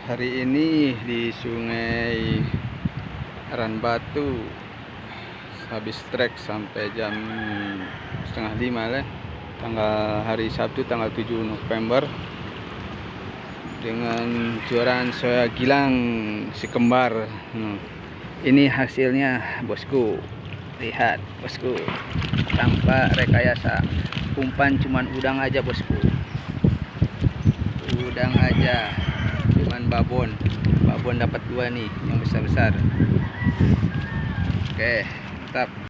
Hari ini di Sungai Ranbatu habis trek sampai jam setengah 5 lah. Hari Sabtu tanggal 7 November dengan juaraan soya gilang si kembar. Ini hasilnya bosku, lihat bosku, tanpa rekayasa. Umpan cuman udang aja bosku, udang aja, cuman babon dapat 2 nih yang besar-besar. Oke, mantap.